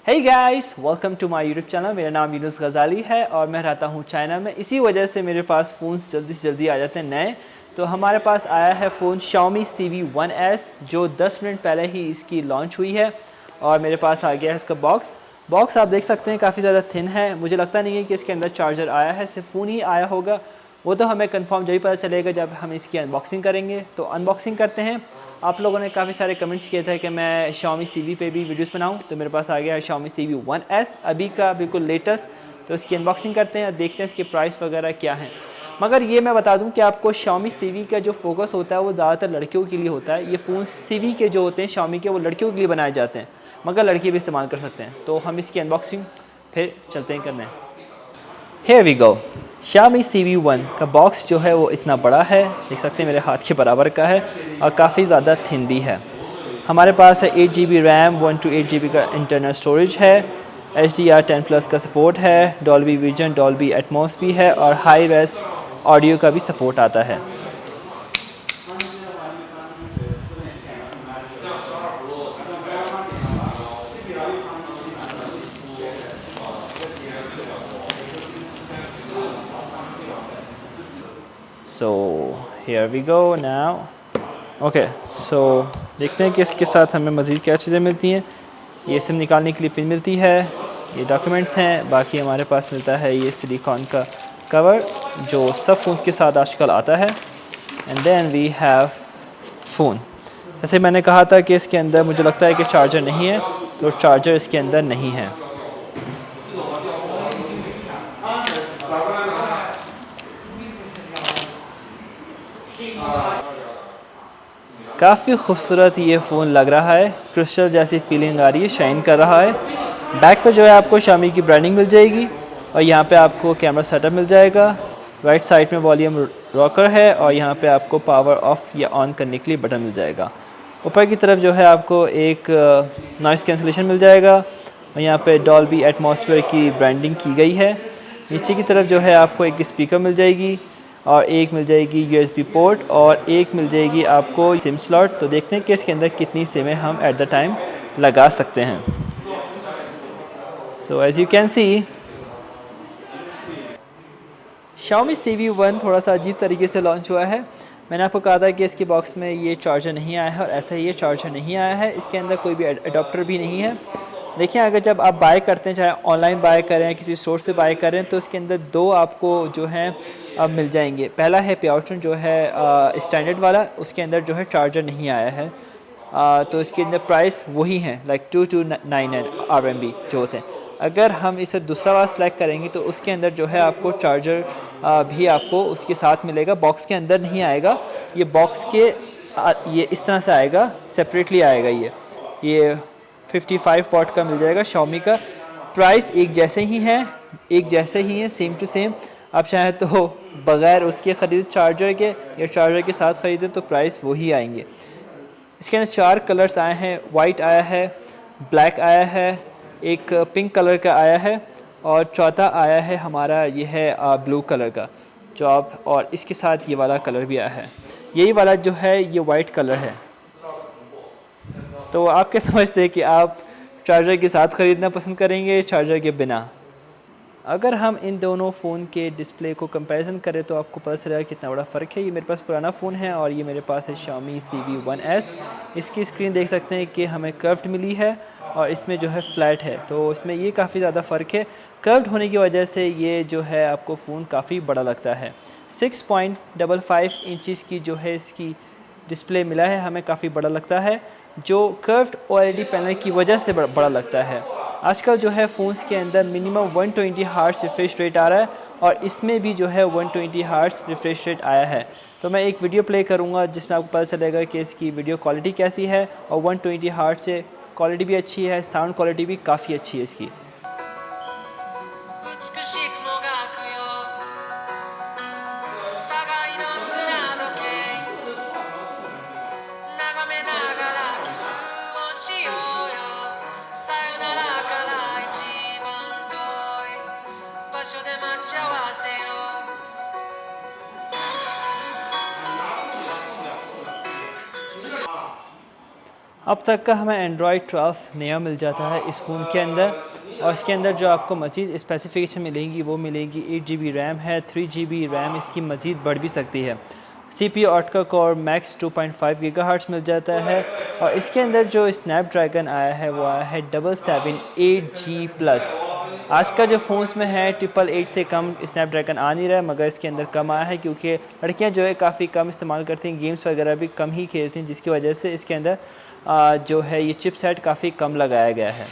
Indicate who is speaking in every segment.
Speaker 1: Hey guys, welcome to my YouTube channel. मेरा नाम यूनुस गज़ाली है और मैं रहता हूँ चाइना में। इसी वजह से मेरे पास फ़ोन्स जल्दी से जल्दी आ जाते हैं नए। तो हमारे पास आया है फ़ोन Xiaomi CV1S, जो 10 मिनट पहले ही इसकी लॉन्च हुई है और मेरे पास आ गया है इसका बॉक्स आप देख सकते हैं काफ़ी ज़्यादा थिन है। मुझे लगता नहीं है कि इसके अंदर चार्जर आया है, सिर्फ फ़ोन ही आया होगा। वो तो हमें कंफर्म जब ही पता चलेगा जब हम इसकी अनबॉक्सिंग करेंगे। तो अनबॉक्सिंग करते हैं। आप लोगों ने काफ़ी सारे कमेंट्स किए थे कि मैं Xiaomi CV पे भी वीडियोस बनाऊं, तो मेरे पास आ गया है Xiaomi CV1S अभी का बिल्कुल लेटेस्ट। तो इसकी अनबॉक्सिंग करते हैं और देखते हैं इसके प्राइस वगैरह क्या हैं। मगर ये मैं बता दूं कि आपको Xiaomi CV का जो फोकस होता है वो ज़्यादातर लड़कियों के लिए होता है। ये फ़ोन CV के जो होते हैं Xiaomi के, वो लड़कियों के लिए बनाए जाते हैं, मगर लड़के भी इस्तेमाल कर सकते हैं। तो हम इसकी अनबॉक्सिंग फिर चलते हैं करने। Here we go। Xiaomi CV1 का बॉक्स जो है वो इतना बड़ा है, देख सकते हैं मेरे हाथ के बराबर का है और काफ़ी ज़्यादा थिन भी है। हमारे पास है 8 GB रैम, 128 GB का इंटरनल स्टोरेज है, HDR10+ का सपोर्ट है, डॉल्बी विजन, डॉल्बी एटमॉस भी है और हाई रेस ऑडियो का भी सपोर्ट आता है। So here we go now. Okay, so देखते हैं कि इसके साथ हमें मज़ीद क्या चीज़ें मिलती हैं। ये सिम निकालने के लिए पिन मिलती है, ये डॉक्यूमेंट्स हैं। बाकी हमारे पास मिलता है ये सिलिकॉन का कवर जो सब फ़ोन के साथ आजकल आता है। And then we have phone. जैसे मैंने कहा था कि इसके अंदर मुझे लगता है कि चार्जर नहीं है, तो चार्जर इसके अंदर नहीं है। काफ़ी खूबसूरत ये फ़ोन लग रहा है, क्रिस्टल जैसी फीलिंग आ रही है, शाइन कर रहा है। बैक पे जो है आपको Xiaomi की ब्रांडिंग मिल जाएगी और यहाँ पे आपको कैमरा सेटअप मिल जाएगा। राइट साइड में वॉल्यूम रॉकर है और यहाँ पे आपको पावर ऑफ या ऑन करने के लिए बटन मिल जाएगा। ऊपर की तरफ जो है आपको एक नॉइस कैंसलेशन मिल जाएगा और यहाँ पे डॉल्बी एटमॉस्फेयर की ब्रांडिंग की गई है। नीचे की तरफ जो है आपको एक स्पीकर मिल जाएगी और एक मिल जाएगी USB पोर्ट और एक मिल जाएगी आपको सिम स्लॉट। तो देखते हैं कि इसके अंदर कितनी सिमें हम एट द टाइम लगा सकते हैं। So as you can see, Xiaomi CV1 थोड़ा सा अजीब तरीके से लॉन्च हुआ है। मैंने आपको कहा था कि इसके बॉक्स में ये चार्जर नहीं आया है और ऐसा ही ये चार्जर नहीं आया है। इसके अंदर कोई भी अडोप्टर भी नहीं है। देखिए, अगर जब आप बाय करते हैं, चाहे ऑनलाइन बाय करें, किसी स्टोर से बाय करें, तो इसके अंदर दो आपको जो हैं अब मिल जाएंगे। पहला है प्योरटन जो है स्टैंडर्ड वाला, उसके अंदर जो है चार्जर नहीं आया है। तो इसके अंदर प्राइस वही हैं, लाइक 2299 RMB जो होते हैं। अगर हम इसे दूसरा वाला सेलेक्ट करेंगे तो उसके अंदर जो है आपको चार्जर भी आपको उसके साथ मिलेगा, बॉक्स के अंदर नहीं आएगा। ये बॉक्स के ये इस तरह से आएगा, सेपरेटली आएगा। ये 55 वाट का मिल जाएगा Xiaomi का। प्राइस एक जैसे ही हैं, एक जैसे ही हैं, सेम टू सेम। आप चाहें तो बग़ैर उसके ख़रीद चार्जर के या चार्जर के साथ ख़रीदें तो प्राइस वही आएंगे। इसके अंदर 4 कलर्स आए हैं, वाइट आया है, ब्लैक आया है, एक पिंक कलर का आया है और चौथा आया है हमारा ये है ब्लू कलर का जो आप, और इसके साथ ये वाला कलर भी आया है। यही वाला जो है ये वाइट कलर है। तो आप क्या समझते हैं कि आप चार्जर के साथ ख़रीदना पसंद करेंगे चार्जर के बिना? अगर हम इन दोनों फ़ोन के डिस्प्ले को कंपैरिजन करें तो आपको पता चलेगा कितना बड़ा फ़र्क है। ये मेरे पास पुराना फ़ोन है और ये मेरे पास है Xiaomi CV1S। इसकी स्क्रीन देख सकते हैं कि हमें कर्व्ड मिली है और इसमें जो है फ्लैट है, तो इसमें ये काफ़ी ज़्यादा फ़र्क है। कर्व्ड होने की वजह से ये जो है आपको फ़ोन काफ़ी बड़ा लगता है। 6.55 इंचज़ की जो है इसकी डिस्प्ले मिला है, हमें काफ़ी बड़ा लगता है, जो कर्व्ड OLED पैनल की वजह से बड़ा लगता है। आजकल जो है फ़ोन्स के अंदर मिनिमम 120 हर्ट्ज़ रिफ्रेश रेट आ रहा है और इसमें भी जो है 120 हर्ट्ज़ रिफ्रेश रेट आया है। तो मैं एक वीडियो प्ले करूंगा जिसमें आपको पता चलेगा कि इसकी वीडियो क्वालिटी कैसी है और 120 हर्ट्ज़ से क्वालिटी भी अच्छी है, साउंड क्वालिटी भी काफ़ी अच्छी है इसकी। अब तक का हमें एंड्रॉयड 12 नया मिल जाता है इस फ़ोन के अंदर, और इसके अंदर जो आपको मज़ीद स्पेसिफिकेशन मिलेंगी वो मिलेंगी 8 GB रैम है, 3 GB रैम इसकी मज़ीद बढ़ भी सकती है। CPU octa core max 2.5 gigahertz मिल जाता है, और इसके अंदर जो स्नैपड्रैगन आया है वो आया है 778G+। आज का जो फ़ोन्स में है 888 से कम स्नैपड्रैगन आ नहीं रहा है, मगर इसके अंदर कम आया है क्योंकि लड़कियां जो है काफ़ी कम इस्तेमाल करती हैं, गेम्स वगैरह भी कम ही खेलती हैं, जिसकी वजह से इसके अंदर जो है ये चिपसेट काफ़ी कम लगाया गया है।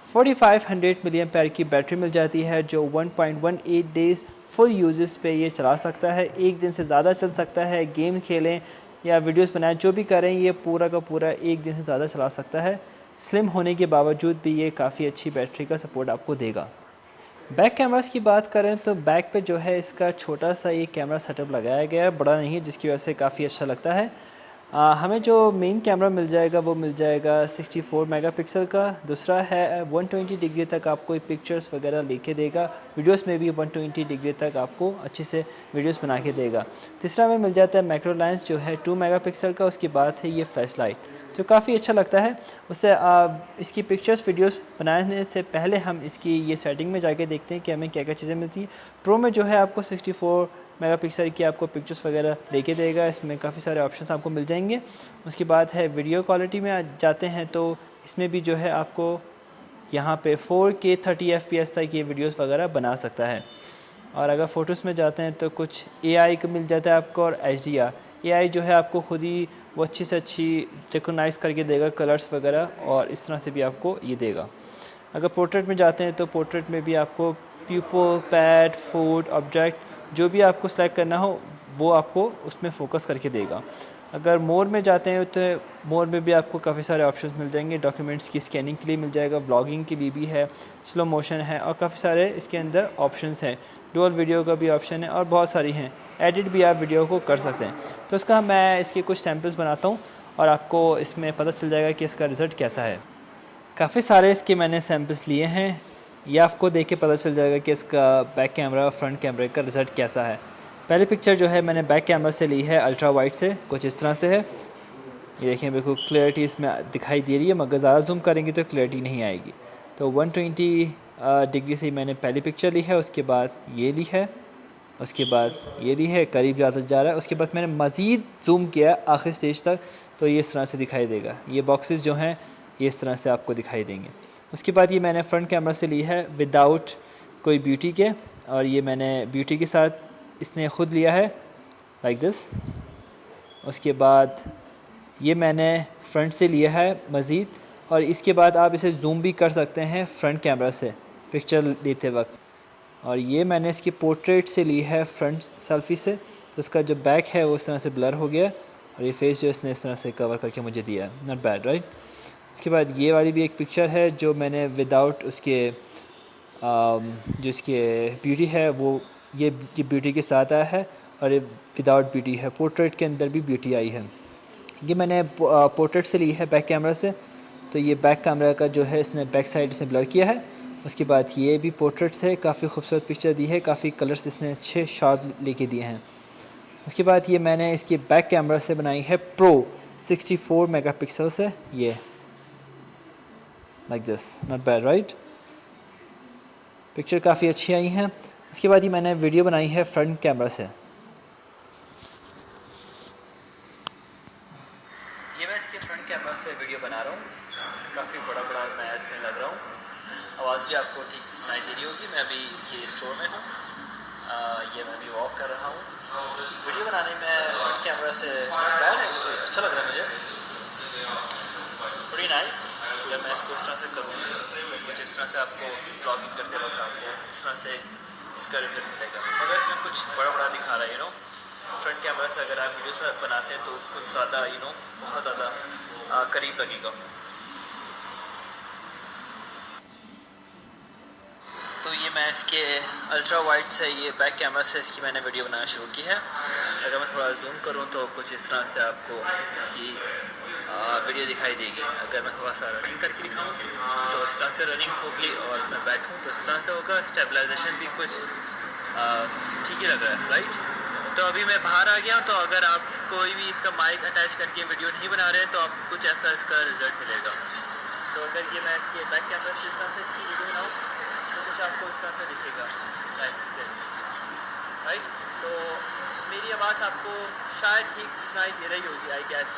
Speaker 1: 4500 मिलियन पैर की बैटरी मिल जाती है जो 1.18 डेज़ फुल यूजेस पे ये चला सकता है, एक दिन से ज़्यादा चल सकता है। गेम खेलें या वीडियोस बनाएं, जो भी करें, ये पूरा का पूरा एक दिन से ज़्यादा चला सकता है। स्लिम होने के बावजूद भी ये काफ़ी अच्छी बैटरी का सपोर्ट आपको देगा। बैक कैमरास की बात करें तो बैक पे जो है इसका छोटा सा ये कैमरा सेटअप लगाया गया है, बड़ा नहीं है, जिसकी वजह से काफ़ी अच्छा लगता है। हमें जो मेन कैमरा मिल जाएगा वो मिल जाएगा 64 मेगापिक्सल का। दूसरा है 120 डिग्री तक आपको पिक्चर्स वगैरह लेके देगा, वीडियोस में भी 120 डिग्री तक आपको अच्छे से वीडियोस बना के देगा। तीसरा में मिल जाता है मैक्रो लेंस जो है 2 मेगापिक्सल का। उसके बाद है ये फ्लैश लाइट, जो काफ़ी अच्छा लगता है। उससे इसकी पिक्चर्स वीडियोस बनाने से पहले हम इसकी ये सेटिंग में जाके देखते हैं कि हमें क्या क्या चीज़ें मिलती हैं। प्रो में जो है आपको 64 मेगापिक्सल की आपको पिक्चर्स वगैरह लेके देगा, इसमें काफ़ी सारे ऑप्शंस आपको मिल जाएंगे। उसके बाद है वीडियो क्वालिटी में जाते हैं तो इसमें भी जो है आपको यहाँ पे 4K 30 FPS तक ये वीडियोस वगैरह बना सकता है। और अगर फ़ोटोज़ में जाते हैं तो कुछ AI का मिल जाता है आपको, और HDR AI जो है आपको खुद ही वो अच्छी से अच्छी रिकोगनाइज़ करके देगा कलर्स वगैरह, और इस तरह से भी आपको ये देगा। अगर पोर्ट्रेट में जाते हैं तो पोर्ट्रेट में भी आपको प्यूपल, पैड, फूड, ऑब्जेक्ट जो भी आपको सेलेक्ट करना हो वो आपको उसमें फ़ोकस करके देगा। अगर मोर में जाते हैं तो मोर में भी आपको काफ़ी सारे ऑप्शंस मिल जाएंगे। डॉक्यूमेंट्स की स्कैनिंग के लिए मिल जाएगा, व्लॉगिंग के लिए भी है, स्लो मोशन है, और काफ़ी सारे इसके अंदर ऑप्शंस हैं। डुअल वीडियो का भी ऑप्शन है और बहुत सारी हैं। एडिट भी आप वीडियो को कर सकते हैं। तो इसका मैं इसके कुछ सैम्पल्स बनाता हूँ और आपको इसमें पता चल जाएगा कि इसका रिज़ल्ट कैसा है। काफ़ी सारे इसके मैंने सैम्पल्स लिए हैं, ये आपको देख के पता चल जाएगा कि इसका बैक कैमरा और फ्रंट कैमरे का रिज़ल्ट कैसा है। पहली पिक्चर जो है मैंने बैक कैमरा से ली है, अल्ट्रा वाइड से, कुछ इस तरह से है। ये देखें बिल्कुल क्लियरिटी इसमें दिखाई दे रही है, मगर ज़्यादा जूम करेंगे तो क्लियरिटी नहीं आएगी। तो 120 डिग्री से मैंने पहली पिक्चर ली है, उसके बाद ये ली है, उसके बाद ये ली है, करीब ज़्यादा जा रहा है। उसके बाद मैंने मज़ीद जूम किया आखिरी स्टेज तक, तो ये इस तरह से दिखाई देगा। ये बॉक्सेस जो हैं ये इस तरह से आपको दिखाई देंगे। उसके बाद ये मैंने फ्रंट कैमरा से ली है विदाउट कोई ब्यूटी के, और ये मैंने ब्यूटी के साथ इसने ख़ुद लिया है लाइक दिस। उसके बाद ये मैंने फ्रंट से लिया है मज़ीद, और इसके बाद आप इसे जूम भी कर सकते हैं फ्रंट कैमरा से पिक्चर लेते वक्त। और ये मैंने इसकी पोर्ट्रेट से ली है फ्रंट सेल्फ़ी से, तो इसका जो बैक है वो इस तरह से ब्लर हो गया, और ये फेस जो इसने इस तरह से कवर करके मुझे दिया है। Not bad right. उसके बाद ये वाली भी एक पिक्चर है जो मैंने विदाउट उसके जो इसके ब्यूटी है वो ये ब्यूटी के साथ आया है, और ये विदाउट ब्यूटी है। पोर्ट्रेट के अंदर भी ब्यूटी आई है। ये मैंने पोर्ट्रेट से ली है बैक कैमरा से, तो ये बैक कैमरा का जो है इसने बैक साइड से ब्लर किया है। उसके बाद ये भी पोर्ट्रेट से काफ़ी खूबसूरत पिक्चर दी है, काफ़ी कलर्स इसने अच्छे शार्प लेके दिए हैं। उसके बाद ये मैंने इसकी बैक कैमरा से बनाई है प्रो 64 मेगापिक्सल से, ये like this. Not bad right. Picture काफ़ी अच्छी आई हैं। उसके बाद ये मैंने वीडियो बनाई है फ्रंट कैमरा से। ये मैं इसके फ्रंट कैमरा से वीडियो बना रहा हूँ। काफ़ी बड़ा बड़ा मैं इसमें लग रहा हूँ। आवाज़ भी आपको ठीक से सुनाई दे रही होगी। मैं अभी इसके स्टोर में हूँ, ये मैं अभी वॉक कर रहा हूँ। वीडियो बनाने में फ्रंट कैमरा से बैड है, अच्छा लग रहा है मुझे, बड़ी नाइस। अगर मैं इसको इस तरह से करूँ तो कुछ इस तरह से आपको ब्लॉगिंग करते वक्त आपको इस तरह से इसका रिजल्ट मिलेगा। मगर इसमें कुछ बड़ा बड़ा दिखा रहा है, फ्रंट कैमरा से अगर आप वीडियोस में बनाते हैं तो कुछ ज़्यादा बहुत ज़्यादा करीब लगेगा। तो ये मैं इसके अल्ट्रा वाइड से, ये बैक कैमरा से इसकी मैंने वीडियो बनाना शुरू की है। अगर मैं थोड़ा जूम करूँ तो कुछ इस तरह से आपको इसकी वीडियो दिखाई देगी। अगर मैं थोड़ा सा रनिंग करके दिखाऊँ तो इस तरह से रनिंग होगी, और मैं बैठूँ तो इस तरह से होगा। स्टेबलाइजेशन भी कुछ ठीक ही लग रहा है राइट। तो अभी मैं बाहर आ गया, तो अगर आप कोई भी इसका माइक अटैच करके वीडियो नहीं बना रहे तो आपको कुछ ऐसा इसका रिजल्ट मिलेगा। तो अगर ये मैं इसके बैक कैमरा से इस तरह से इसकी वीडियो बनाऊँ तो कुछ आपको इस तरह से दिखेगा राइट। तो मेरी आवाज़ आपको शायद ठीक सुनाई दे रही होगी, आई गेस।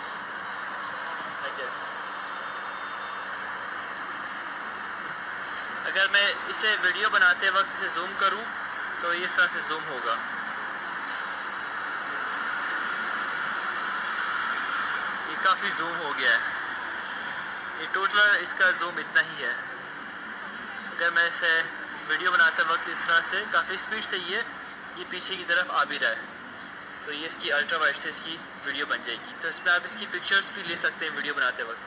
Speaker 1: अगर मैं इसे वीडियो बनाते वक्त इसे जूम करूं तो इस तरह से जूम होगा। ये काफ़ी जूम हो गया है, ये टोटल इसका जूम इतना ही है। अगर मैं इसे वीडियो बनाते वक्त इस तरह से काफ़ी स्पीड से ये पीछे की तरफ आ भी रहा है, तो ये इसकी अल्ट्रा वाइड से इसकी वीडियो बन जाएगी। तो इसमें आप इसकी पिक्चर्स भी ले सकते हैं वीडियो बनाते वक्त,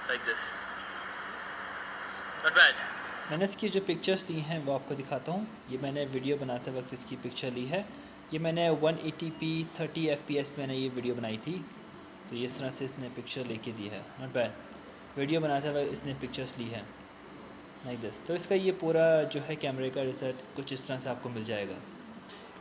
Speaker 1: लाइक दिस। Not bad. मैंने इसकी जो पिक्चर्स ली हैं वो आपको दिखाता हूँ। ये मैंने वीडियो बनाते वक्त इसकी पिक्चर ली है। ये मैंने 180p 30 fps मैंने ये वीडियो बनाई थी। तो ये इस तरह से इसने पिक्चर लेके दी है, नॉट बैड। वीडियो बनाते वक्त इसने पिक्चर्स ली है लाइक दिस। तो इसका ये पूरा जो है कैमरे का रिजल्ट कुछ इस तरह से आपको मिल जाएगा।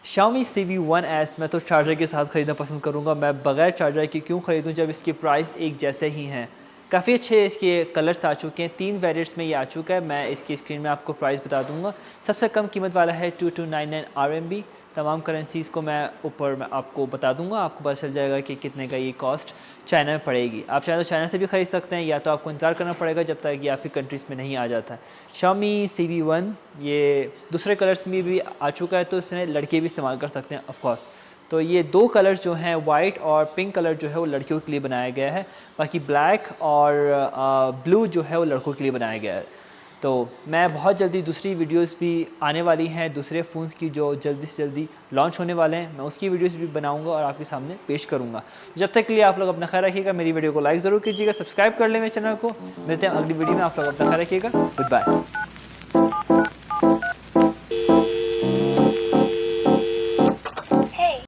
Speaker 1: Xiaomi CV1S मैं तो चार्जर के साथ ख़रीदना पसंद करूँगा। मैं बग़ैर चार्जर के क्यों ख़रीदूँ जब इसकी प्राइस एक जैसे ही हैं। काफ़ी अच्छे इसके कलर्स आ चुके हैं, 3 वेरिएंट्स में ये आ चुका है। मैं इसकी स्क्रीन में आपको प्राइस बता दूंगा। सबसे कम कीमत वाला है 2299 RMB। तमाम करेंसीज़ को मैं ऊपर मैं आपको बता दूंगा, आपको पता चल जाएगा कि कितने का ये कॉस्ट चाइना में पड़ेगी। आप चाहे तो चाइना से भी ख़रीद सकते हैं, या तो आपको इंतज़ार करना पड़ेगा जब तक ये आपकी कंट्रीज़ में नहीं आ जाता। Xiaomi CV1 ये दूसरे कलर्स में भी आ चुका है, तो इसमें लड़के भी इस्तेमाल कर सकते हैं ऑफ कोर्स। तो ये 2 कलर्स जो हैं वाइट और पिंक कलर जो है वो लड़कियों के लिए बनाया गया है, बाकी ब्लैक और ब्लू जो है वो लड़कों के लिए बनाया गया है। तो मैं बहुत जल्दी दूसरी वीडियोस भी आने वाली हैं दूसरे फ़ोन्स की जो जल्दी से जल्दी लॉन्च होने वाले हैं, मैं उसकी वीडियोस भी बनाऊंगा और आपके सामने पेश करूंगा। जब तक के लिए आप लोग अपना ख्याल रखिएगा, मेरी वीडियो को लाइक ज़रूर कीजिएगा, सब्सक्राइब कर लें मेरे चैनल को। मिलते हैं अगली वीडियो में, आप लोग अपना ख्याल रखिएगा, गुड बाय।